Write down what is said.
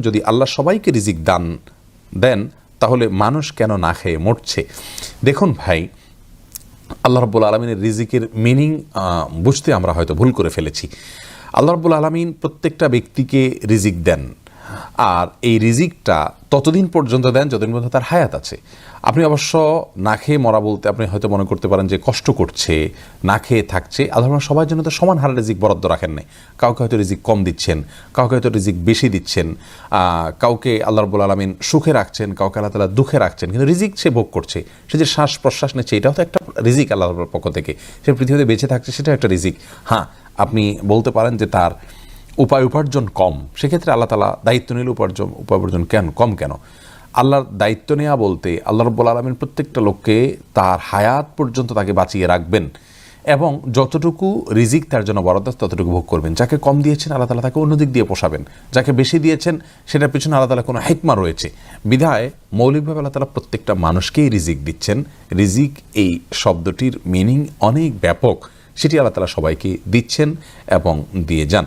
যদি আল্লাহ সবাইকে রিজিক দান দেন তাহলে মানুষ কেন না খেয়ে মরছে? দেখুন ভাই, আল্লাহ রাব্বুল আলামিনের রিজিকের মিনিং বুঝতে আমরা হয়তো ভুল করে ফেলেছি। আল্লাহ রাব্বুল আলামিন প্রত্যেকটা ব্যক্তিকে রিজিক দেন, আর এই রিজিকটা ততদিন পর্যন্ত দেন যতদিন পর্যন্ত তার হায়াত আছে। আপনি অবশ্য না খেয়ে মরা বলতে আপনি হয়তো মনে করতে পারেন যে কষ্ট করছে, না খেয়ে থাকছে। আল্লাহ সবার জন্য তো সমান হারে রিজিক বরাদ্দ রাখেন নাই। কাউকে হয়তো রিজিক কম দিচ্ছেন, কাউকে হয়তো রিজিক বেশি দিচ্ছেন, কাউকে আল্লাহ রাব্বুল আলামিন সুখে রাখছেন, কাউকে আল্লাহ তাআলা দুঃখে রাখছেন, কিন্তু রিজিক সে ভোগ করছে। সে যে শ্বাস প্রশ্বাস নিচ্ছে, এটাও তো একটা রিজিক আল্লাহর পক্ষ থেকে। সে পৃথিবীতে বেঁচে থাকছে, সেটা একটা রিজিক। হ্যাঁ, আপনি বলতে পারেন যে তার উপার্জন কম, সেক্ষেত্রে আল্লাহ তাআলা দায়িত্ব নিলে উপার্জন কম কেন? আল্লাহর দায়িত্ব নেওয়া বলতে আল্লাহ রাব্বুল আলামিন প্রত্যেকটা লোককে তার হায়াত পর্যন্ত তাকে বাঁচিয়ে রাখবেন এবং যতটুকু রিজিক তার জন্য বরাদ্দ ততটুকু ভোগ করবেন। যাকে কম দিয়েছেন আল্লাহ তাআলা তাকে অন্য দিক দিয়ে পোষাবেন, যাকে বেশি দিয়েছেন সেটার পিছনে আল্লাহ তাআলা কোনো হিকমা রয়েছে। বিধায় মৌলিকভাবে আল্লাহ তাআলা প্রত্যেকটা মানুষকেই রিজিক দিচ্ছেন। রিজিক এই শব্দটির মিনিং অনেক ব্যাপক, সেটি আল্লাহ তাআলা সবাইকে দিচ্ছেন এবং দিয়ে যান।